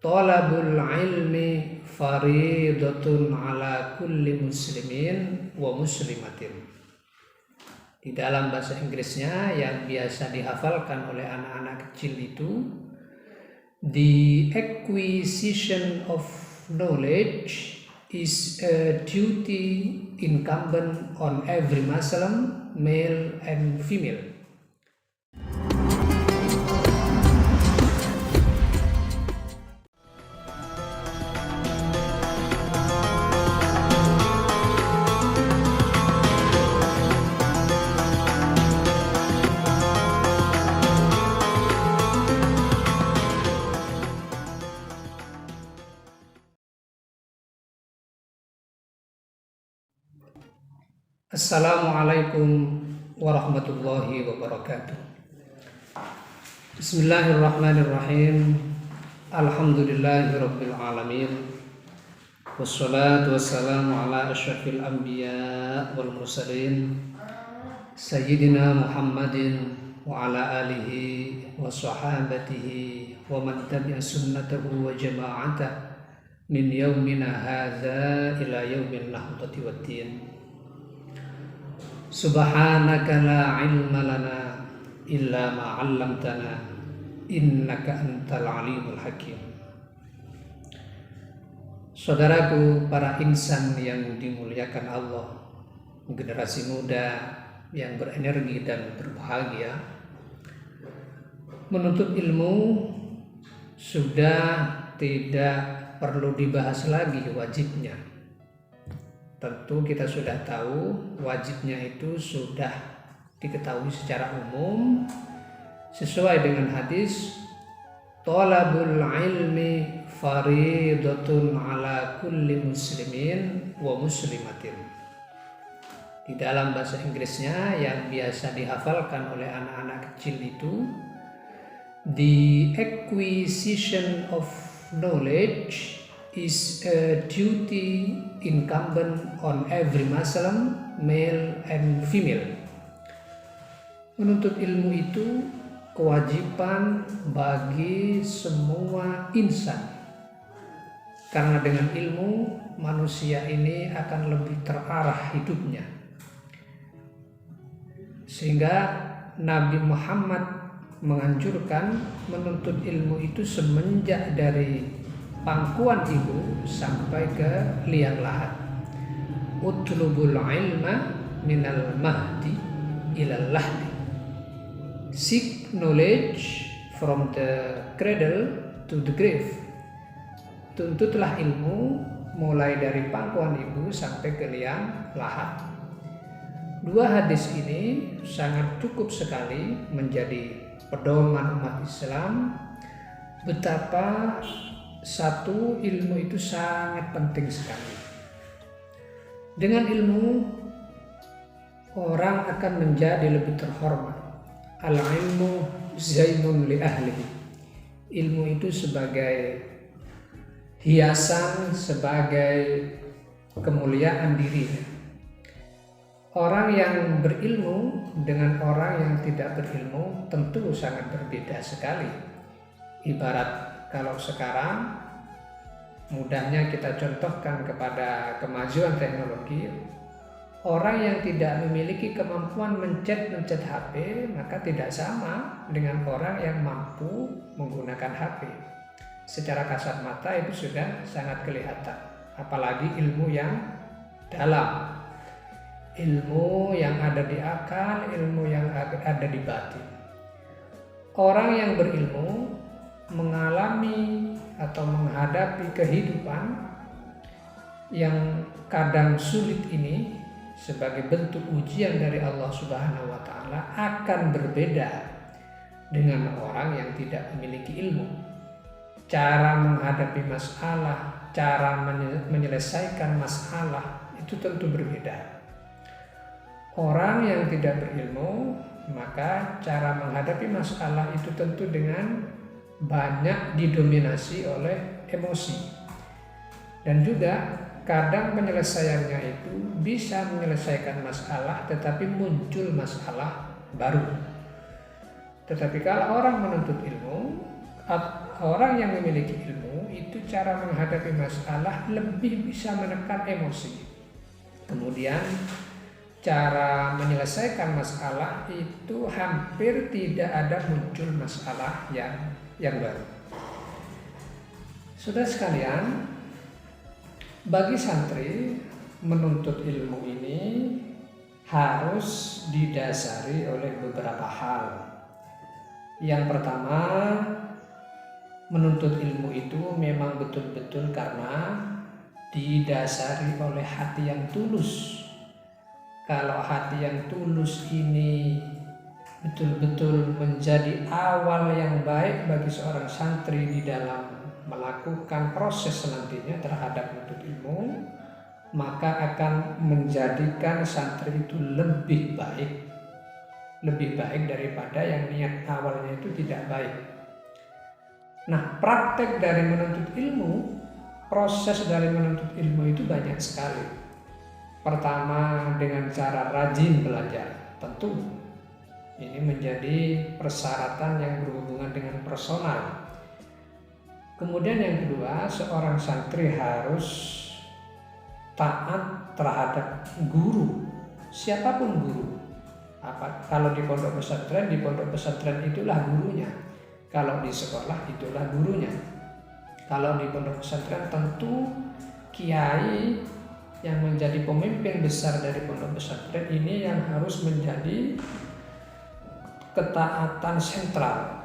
Talabul ilmi faridatun ala kulli muslimin wa muslimatin. Di dalam bahasa Inggrisnya yang biasa dihafalkan oleh anak-anak kecil itu, the acquisition of knowledge is a duty incumbent on every Muslim, male and female. Assalamualaikum warahmatullahi wabarakatuh. Bismillahirrahmanirrahim. Alhamdulillahirabbil alamin. Wassalatu wassalamu ala asyrafil anbiya wal mursalin sayyidina Muhammadin wa ala alihi wa sahabatihi wa man tabi'a sunnatahu wa jama'atah min yaumina hadza ila yaumin nahdati waddin. Subhanaka la ilma lana illa ma 'allamtana innaka antal alimul hakim. Saudaraku, para insan yang dimuliakan Allah, generasi muda yang berenergi dan berbahagia, menuntut ilmu sudah tidak perlu dibahas lagi wajibnya. Tentu kita sudah tahu wajibnya itu sudah diketahui secara umum sesuai dengan hadis talabul ilmi faridatun ala kulli muslimin wa muslimatin. Di dalam bahasa Inggrisnya yang biasa dihafalkan oleh anak-anak kecil itu, the acquisition of knowledge is a duty incumbent on every Muslim, male and female. Menuntut ilmu itu kewajiban bagi semua insan, karena dengan ilmu manusia ini akan lebih terarah hidupnya, sehingga Nabi Muhammad menganjurkan menuntut ilmu itu semenjak dari pangkuan ibu sampai ke liang lahat. Utlubul ilma minal mahdi ilal lahdi. Seek knowledge from the cradle to the grave. Tuntutlah ilmu mulai dari pangkuan ibu sampai ke liang lahat. Dua hadis ini sangat cukup sekali menjadi pedoman umat Islam betapa satu, ilmu itu sangat penting sekali. Dengan ilmu orang akan menjadi lebih terhormat. Al-ilmu zainun li ahlihi. Ilmu itu sebagai hiasan, sebagai kemuliaan diri. Orang yang berilmu dengan orang yang tidak berilmu tentu sangat berbeda sekali. Ibarat kalau sekarang mudahnya kita contohkan kepada kemajuan teknologi, orang yang tidak memiliki kemampuan mencet HP maka tidak sama dengan orang yang mampu menggunakan HP. Secara kasat mata itu sudah sangat kelihatan, apalagi ilmu yang dalam, ilmu yang ada di akal, ilmu yang ada di batin. Orang yang berilmu mengalami atau menghadapi kehidupan yang kadang sulit ini sebagai bentuk ujian dari Allah Subhanahu wa taala akan berbeda dengan orang yang tidak memiliki ilmu. Cara menghadapi masalah, cara menyelesaikan masalah itu tentu berbeda. Orang yang tidak berilmu, maka cara menghadapi masalah itu tentu dengan banyak didominasi oleh emosi, dan juga kadang penyelesaiannya itu bisa menyelesaikan masalah tetapi muncul masalah baru. Tetapi kalau orang menuntut ilmu, orang yang memiliki ilmu cara menghadapi masalah lebih bisa menekan emosi. Kemudian cara menyelesaikan masalah itu hampir tidak ada muncul masalah yang baru. Saudara sekalian, bagi santri menuntut ilmu ini harus didasari oleh beberapa hal. Yang pertama, menuntut ilmu itu memang betul-betul karena didasari oleh hati yang tulus. Kalau hati yang tulus ini betul-betul menjadi awal yang baik bagi seorang santri di dalam melakukan proses nantinya terhadap menuntut ilmu, maka akan menjadikan santri itu lebih baik daripada yang niat awalnya itu tidak baik. Nah, praktek dari menuntut ilmu, proses dari menuntut ilmu itu banyak sekali. Pertama, dengan cara rajin belajar. Tentu ini menjadi persyaratan yang berhubungan dengan personal. Kemudian yang kedua, seorang santri harus taat terhadap guru, siapapun guru. Kalau di pondok pesantren itulah gurunya. Kalau di sekolah itulah gurunya. Kalau di pondok pesantren tentu kiai yang menjadi pemimpin besar dari pondok pesantren ini yang harus menjadi ketaatan sentral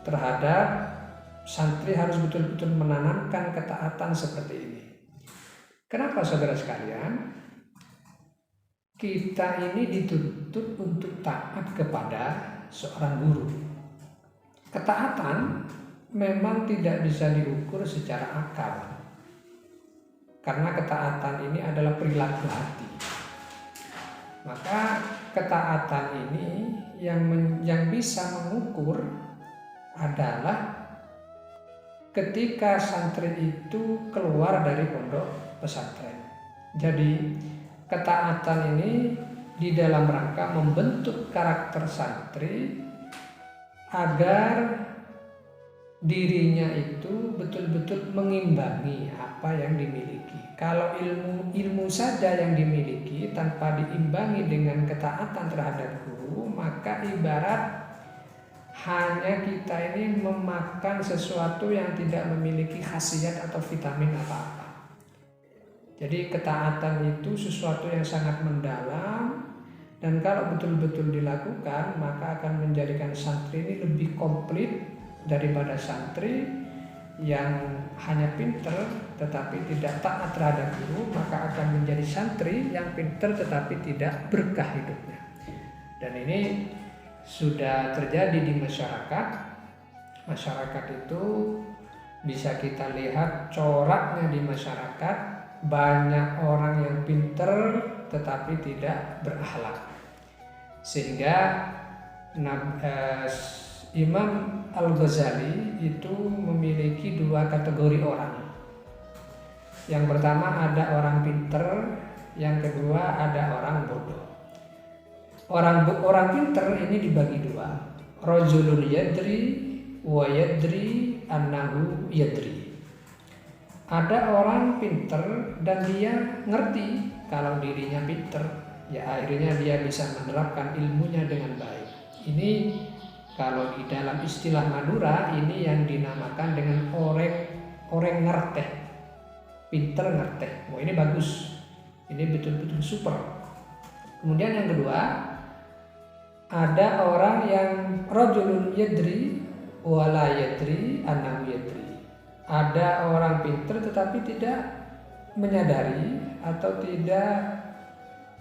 terhadap santri, harus betul-betul menanamkan ketaatan seperti ini. Kenapa saudara sekalian? Kita ini dituntut untuk taat kepada seorang guru. Ketaatan memang tidak bisa diukur secara akal. Karena ketaatan ini adalah perilaku hati. Maka ketaatan ini yang bisa mengukur adalah ketika santri itu keluar dari pondok pesantren. Jadi ketaatan ini di dalam rangka membentuk karakter santri agar dirinya itu betul-betul mengimbangi apa yang dimiliki. Kalau ilmu saja yang dimiliki tanpa diimbangi dengan ketaatan terhadap guru, maka ibarat hanya kita ini memakan sesuatu yang tidak memiliki khasiat atau vitamin apa-apa. Jadi ketaatan itu sesuatu yang sangat mendalam, dan kalau betul-betul dilakukan maka akan menjadikan santri ini lebih komplit daripada santri yang hanya pinter tetapi tidak taat terhadap guru. Maka akan menjadi santri yang pinter tetapi tidak berkah hidupnya. Dan ini sudah terjadi di masyarakat. Masyarakat itu bisa kita lihat coraknya di masyarakat. Banyak orang yang pinter tetapi tidak berakhlak. Sehingga Imam Al-Ghazali itu memiliki dua kategori orang. Yang pertama ada orang pinter, yang kedua ada orang bodoh. Orang pinter ini dibagi dua. Rajulun yadri wa yadri annahu yadri. Ada orang pinter dan dia ngerti kalau dirinya pinter, ya akhirnya dia bisa menerapkan ilmunya dengan baik. Ini kalau di dalam istilah Madura ini yang dinamakan dengan orang ngerteh. Pinter ngerteh. Ini bagus. Ini betul-betul super. Kemudian yang kedua, ada orang yang rajulun yadri wala yadri annahu yadri. Ada orang pinter tetapi tidak menyadari atau tidak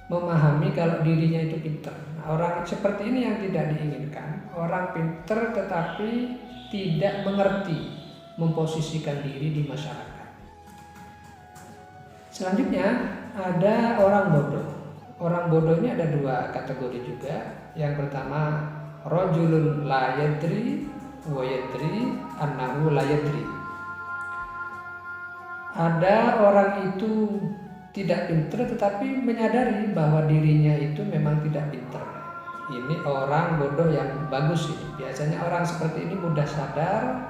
memahami kalau dirinya itu pinter. Nah, orang seperti ini yang tidak diinginkan. Orang pinter tetapi tidak mengerti memposisikan diri di masyarakat. Selanjutnya ada orang bodoh. Orang bodoh ini ada dua kategori juga. Yang pertama, rajulun la yadri wa yadri annahu la yadri. Ada orang itu tidak pintar tetapi menyadari bahwa dirinya itu memang tidak pintar. Ini orang bodoh yang bagus ini. Biasanya orang seperti ini mudah sadar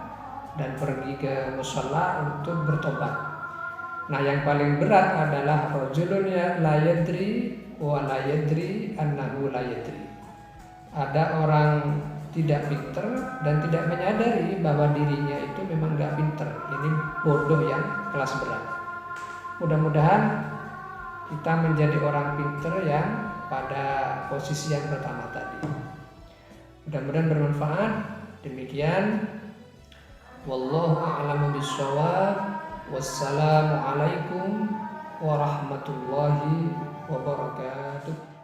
dan pergi ke musholla untuk bertobat. Nah, yang paling berat adalah rajulun la yadri wa la yadri annahu la yadri. Ada orang tidak pinter dan tidak menyadari bahwa dirinya itu memang gak pinter. Ini bodoh yang kelas berat. Mudah-mudahan kita menjadi orang pinter yang pada posisi yang pertama tadi. Mudah-mudahan bermanfaat. Demikian. Wallahu a'lamu bishawab. Wassalamualaikum warahmatullahi wabarakatuh.